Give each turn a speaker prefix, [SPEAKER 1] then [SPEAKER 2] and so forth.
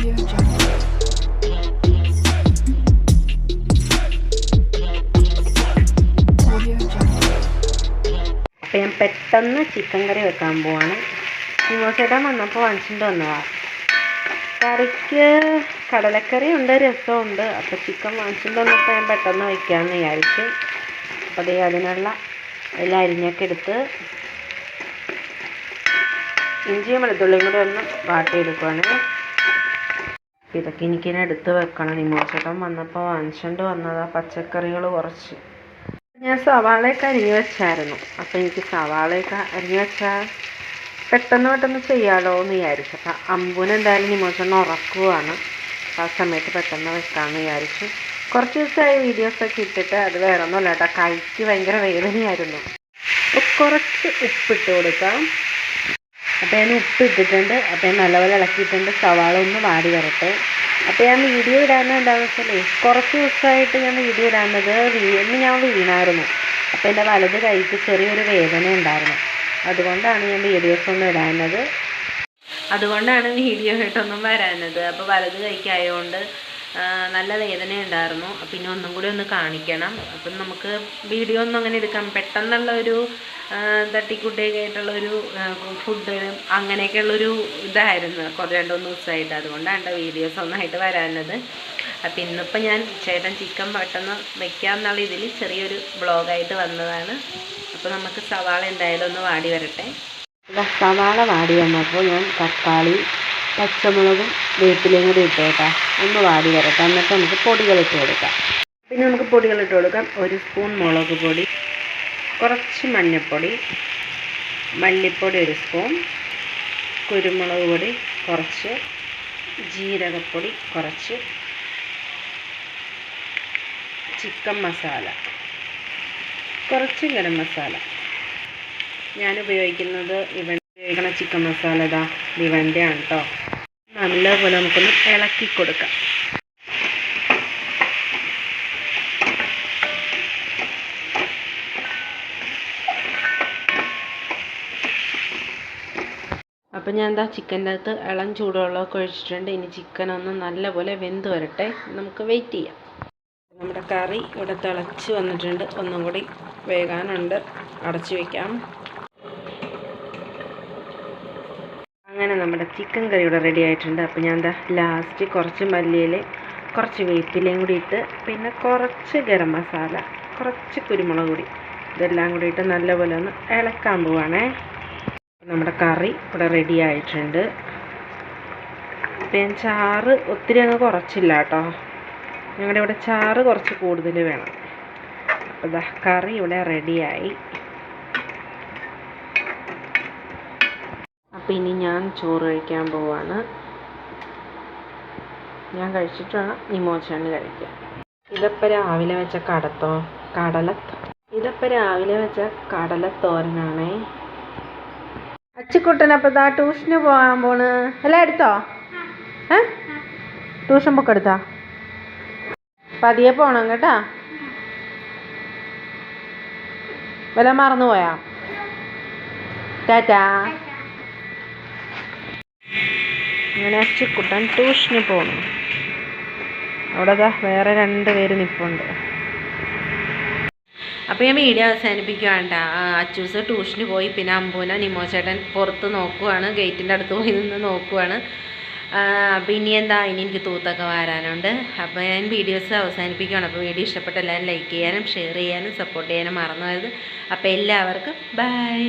[SPEAKER 1] അപ്പം ഞാൻ പെട്ടെന്ന് ചിക്കൻ കറി വെക്കാൻ പോവാണ്. നിമോസേട്ടൻ വന്നപ്പോൾ വാങ്ങിച്ചിട്ട് വന്നതാണ്. കറിക്ക് കടലക്കറി ഉണ്ട്, രസമുണ്ട്. അപ്പോൾ ചിക്കൻ വാങ്ങിച്ചിട്ട് വന്നപ്പോൾ ഞാൻ പെട്ടെന്ന് വയ്ക്കാമെന്ന് വിചാരിച്ചു. അപ്പോൾ അതേ അതിനുള്ള എല്ലാം അരിഞ്ഞൊക്കെ എടുത്ത് ഇഞ്ചിയും വെളുത്തുള്ളിയും കൂടി ഒന്ന് വാട്ടിയെടുക്കുവാണ്. ഇതൊക്കെ എനിക്കിനെ എടുത്ത് വെക്കണം. നിമോസേട്ടൻ വന്നപ്പോൾ വാങ്ങിച്ചുകൊണ്ട് വന്നതാ പച്ചക്കറികൾ കുറച്ച്. ഞാൻ സവാളയൊക്കെ അരിഞ്ഞ് വെച്ചായിരുന്നു. അപ്പോൾ എനിക്ക് സവാളയൊക്കെ അരിഞ്ഞ് വെച്ചാൽ പെട്ടെന്ന് ചെയ്യാമല്ലോ എന്ന് വിചാരിച്ചു. അപ്പം അമ്പൂന് എന്തായാലും നിമോസേട്ടൻ ഉറക്കുവാണ്. അപ്പോൾ ആ സമയത്ത് പെട്ടെന്ന് വെക്കാമെന്ന് വിചാരിച്ചു. കുറച്ച് ദിവസമായി വീഡിയോസൊക്കെ ഇട്ടിട്ട്. അത് വേറെ ഒന്നുമല്ല കേട്ടോ, കൈക്ക് ഭയങ്കര വേദനയായിരുന്നു. അപ്പോൾ കുറച്ച് ഉപ്പിട്ട് കൊടുക്കാം. അപ്പോൾ ഞാൻ ഉപ്പ് ഇട്ടിട്ടുണ്ട്. അപ്പോൾ ഞാൻ നല്ലപോലെ ഇളക്കിയിട്ടുണ്ട്. സവാള ഒന്ന് വാടി വരട്ടെ. അപ്പോൾ ഞാൻ വീഡിയോ ഇടാമെന്ന് എന്താണെന്ന് വെച്ചാൽ കുറച്ച് ദിവസമായിട്ട് ഞാൻ വീഡിയോ ഇടാന്നത് ഇന്ന് ഞാൻ വീണായിരുന്നു. അപ്പോൾ എൻ്റെ വലത് കൈക്ക് ചെറിയൊരു വേദന ഉണ്ടായിരുന്നു. അതുകൊണ്ടാണ് ഞാൻ വീഡിയോസൊന്നും ഇടാനത്. അതുകൊണ്ടാണ് വീഡിയോ ആയിട്ടൊന്നും വരാനത്. അപ്പോൾ വലത് കൈക്കായതുകൊണ്ട് നല്ല വേദന ഉണ്ടായിരുന്നു. പിന്നെ ഒന്നും കൂടി ഒന്ന് കാണിക്കണം. അപ്പം നമുക്ക് വീഡിയോ ഒന്നും അങ്ങനെ എടുക്കാം. പെട്ടെന്നുള്ള ഒരു തട്ടിക്കുട്ടിയൊക്കെ ആയിട്ടുള്ളൊരു ഫുഡ് അങ്ങനെയൊക്കെയുള്ളൊരു ഇതായിരുന്നു 2-3 ദിവസമായിട്ട്. അതുകൊണ്ടാണ് വീഡിയോസ് ഒന്നായിട്ട് വരാനത്. അപ്പം ഇന്നിപ്പോൾ ഞാൻ ചേട്ടൻ ചിക്കൻ പെട്ടെന്ന് വയ്ക്കാമെന്നുള്ള ഇതിൽ ചെറിയൊരു ബ്ലോഗായിട്ട് വന്നതാണ്. അപ്പോൾ നമുക്ക് സവാള എന്തായാലും ഒന്ന് വാടി വരട്ടെ. സവാള വാടി വന്നപ്പോൾ ഞാൻ തക്കാളി, പച്ചമുളകും വേപ്പിലയും കൂടി ഇട്ട് കേട്ടോ ഒന്ന് വാടി വരട്ടെ. എന്നിട്ട് നമുക്ക് പൊടികളിട്ട് കൊടുക്കാം. പിന്നെ നമുക്ക് പൊടികളിട്ട് കൊടുക്കാം. 1 സ്പൂൺ മുളക് പൊടി, കുറച്ച് മഞ്ഞൾപ്പൊടി, മല്ലിപ്പൊടി 1 സ്പൂൺ, കുരുമുളക് പൊടി കുറച്ച്, ജീരകപ്പൊടി കുറച്ച്, ചിക്കൻ മസാല കുറച്ച്, ഗരം മസാല. ഞാൻ ഉപയോഗിക്കുന്നത് ഉപയോഗിക്കണ ചിക്കൻ മസാല ഇതാ ഇവൻ്റെ ആണ് കേട്ടോ. നല്ലപോലെ നമുക്കൊന്ന് ഇളക്കി കൊടുക്കാം. അപ്പം ഞാൻ എന്താ ചിക്കൻ്റെ അകത്ത് ഇളം ചൂടുവെള്ളമൊക്കെ ഒഴിച്ചിട്ടുണ്ട്. ഇനി ചിക്കൻ ഒന്ന് നല്ലപോലെ വെന്ത് വരട്ടെ, നമുക്ക് വെയിറ്റ് ചെയ്യാം. നമ്മുടെ കറി ഇവിടെ തിളച്ച് വന്നിട്ടുണ്ട്. ഒന്നും കൂടി വേകാനുണ്ട്. അടച്ചു വയ്ക്കാം. അങ്ങനെ നമ്മുടെ ചിക്കൻ കറി ഇവിടെ റെഡി ആയിട്ടുണ്ട്. അപ്പോൾ ഞാൻ എന്താ ലാസ്റ്റ് കുറച്ച് മല്ലിയില, കുറച്ച് വേപ്പിലയും കൂടി ഇട്ട്, പിന്നെ കുറച്ച് ഗരം മസാല, കുറച്ച് കുരുമുളക് പൊടി, ഇതെല്ലാം കൂടി ഇട്ട് നല്ലപോലെ ഒന്ന് ഇളക്കാൻ പോവുകയാണേ. നമ്മുടെ കറി ഇവിടെ റെഡി ആയിട്ടുണ്ട്. അപ്പം ഞാൻ ചാറ് ഒത്തിരി അങ്ങ് കുറച്ചില്ല കേട്ടോ. ഞങ്ങളുടെ ഇവിടെ ചാറ് കുറച്ച് കൂടുതൽ വേണം. അപ്പോൾ ഇതാ കറി ഇവിടെ റെഡിയായി. അപ്പോൾ ഇനി ഞാൻ ചോറ് കഴിക്കാൻ പോവാണ്. ഞാൻ കഴിച്ചിട്ട് വേണം നിമോച്ചേട്ടന് കഴിക്കാൻ. ഇതിപ്പോൾ രാവിലെ വെച്ച കടലത്തോരനാണേ. അച്ചിക്കുട്ടനപ്പോൾ ഇതാ ട്യൂഷന് പോകാൻ പോണ്. എല്ലാം എടുത്തോ? ട്യൂഷൻ ബുക്ക് എടുത്താ? പതിയെ പോകണം കേട്ടാ. വല്ല മറന്നു പോയാ? ടാറ്റാ. അങ്ങനെ അച്ചിക്കുട്ടൻ ട്യൂഷന് പോകണം. അവിടെ വേറെ 2 പേര് നിൽപ്പുണ്ട്. അപ്പോൾ ഞാൻ വീഡിയോ അവസാനിപ്പിക്കുകയാണ്. അച്ചൂസ് ട്യൂഷന് പോയി. പിന്നെ അമ്പൂനെ നിമോച്ചേട്ടൻ പുറത്ത് നോക്കുവാണ്, ഗേറ്റിൻ്റെ അടുത്ത് പോയി നിന്ന് നോക്കുവാണ്. അപ്പോൾ ഇനി എനിക്ക് തൂത്തൊക്കെ വരാനുണ്ട്. അപ്പോൾ ഞാൻ വീഡിയോസ് അവസാനിപ്പിക്കുകയാണ്. അപ്പോൾ വീഡിയോ ഇഷ്ടപ്പെട്ട എല്ലാവരും ലൈക്ക് ചെയ്യാനും ഷെയർ ചെയ്യാനും സപ്പോർട്ട് ചെയ്യാനും മറന്നു പോയത്. അപ്പോൾ എല്ലാവർക്കും ബൈ.